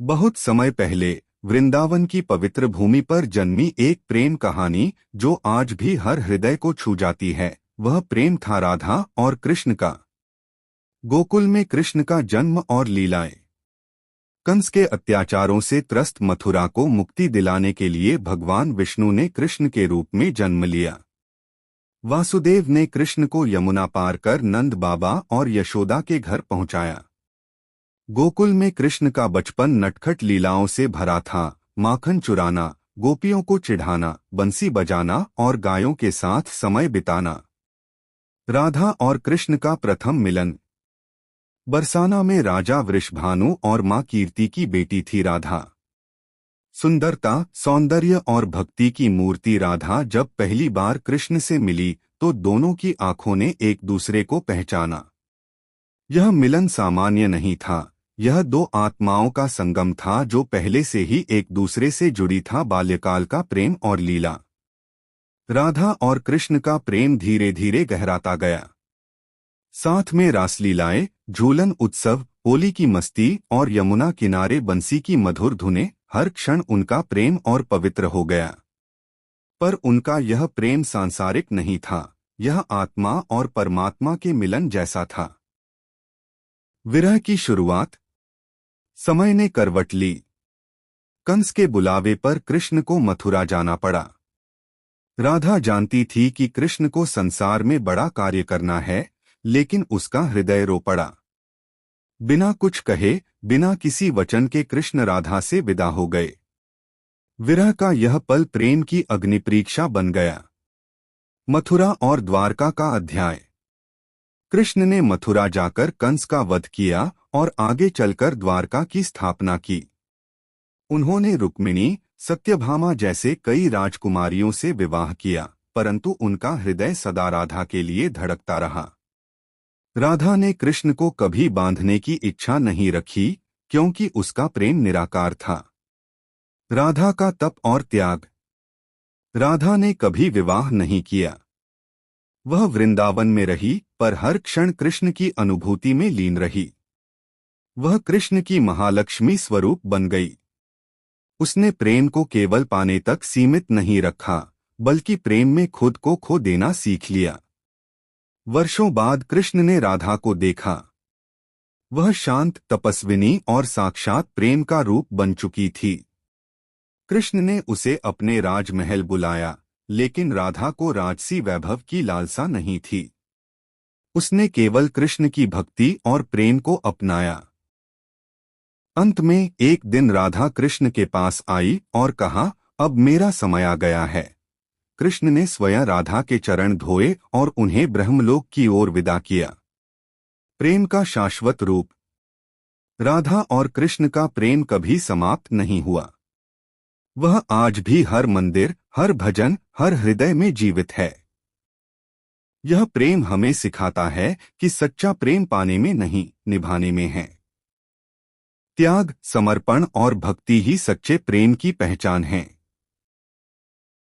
बहुत समय पहले वृंदावन की पवित्र भूमि पर जन्मी एक प्रेम कहानी जो आज भी हर हृदय को छू जाती है। वह प्रेम था राधा और कृष्ण का। गोकुल में कृष्ण का जन्म और लीलाएं। कंस के अत्याचारों से त्रस्त मथुरा को मुक्ति दिलाने के लिए भगवान विष्णु ने कृष्ण के रूप में जन्म लिया। वासुदेव ने कृष्ण को यमुना पार कर नंद बाबा और यशोदा के घर पहुंचाया। गोकुल में कृष्ण का बचपन नटखट लीलाओं से भरा था। माखन चुराना, गोपियों को चिढ़ाना, बंसी बजाना और गायों के साथ समय बिताना। राधा और कृष्ण का प्रथम मिलन। बरसाना में राजा वृषभानु और मां कीर्ति की बेटी थी राधा। सुंदरता, सौंदर्य और भक्ति की मूर्ति राधा जब पहली बार कृष्ण से मिली तो दोनों की आंखों ने एक दूसरे को पहचाना। यह मिलन सामान्य नहीं था, यह दो आत्माओं का संगम था जो पहले से ही एक दूसरे से जुड़ी था। बाल्यकाल का प्रेम और लीला। राधा और कृष्ण का प्रेम धीरे धीरे गहराता गया। साथ में रासलीलाएं, झूलन उत्सव, होली की मस्ती और यमुना किनारे बंसी की मधुर धुनें, हर क्षण उनका प्रेम और पवित्र हो गया। पर उनका यह प्रेम सांसारिक नहीं था, यह आत्मा और परमात्मा के मिलन जैसा था। विरह की शुरुआत। समय ने करवट ली। कंस के बुलावे पर कृष्ण को मथुरा जाना पड़ा। राधा जानती थी कि कृष्ण को संसार में बड़ा कार्य करना है, लेकिन उसका हृदय रो पड़ा। बिना कुछ कहे, बिना किसी वचन के कृष्ण राधा से विदा हो गए। विरह का यह पल प्रेम की अग्निपरीक्षा बन गया। मथुरा और द्वारका का अध्याय। कृष्ण ने मथुरा जाकर कंस का वध किया और आगे चलकर द्वारका की स्थापना की। उन्होंने रुक्मिणी, सत्यभामा जैसे कई राजकुमारियों से विवाह किया, परंतु उनका हृदय सदा राधा के लिए धड़कता रहा। राधा ने कृष्ण को कभी बांधने की इच्छा नहीं रखी, क्योंकि उसका प्रेम निराकार था। राधा का तप और त्याग। राधा ने कभी विवाह नहीं किया। वह वृंदावन में रही, पर हर क्षण कृष्ण की अनुभूति में लीन रही। वह कृष्ण की महालक्ष्मी स्वरूप बन गई। उसने प्रेम को केवल पाने तक सीमित नहीं रखा, बल्कि प्रेम में खुद को खो देना सीख लिया। वर्षों बाद कृष्ण ने राधा को देखा। वह शांत, तपस्विनी और साक्षात प्रेम का रूप बन चुकी थी। कृष्ण ने उसे अपने राजमहल बुलाया, लेकिन राधा को राजसी वैभव की लालसा नहीं थी। उसने केवल कृष्ण की भक्ति और प्रेम को अपनाया। अंत में एक दिन राधा कृष्ण के पास आई और कहा, अब मेरा समय आ गया है। कृष्ण ने स्वयं राधा के चरण धोए और उन्हें ब्रह्मलोक की ओर विदा किया। प्रेम का शाश्वत रूप। राधा और कृष्ण का प्रेम कभी समाप्त नहीं हुआ। वह आज भी हर मंदिर, हर भजन, हर हृदय में जीवित है। यह प्रेम हमें सिखाता है कि सच्चा प्रेम पाने में नहीं, निभाने में है। त्याग, समर्पण और भक्ति ही सच्चे प्रेम की पहचान है।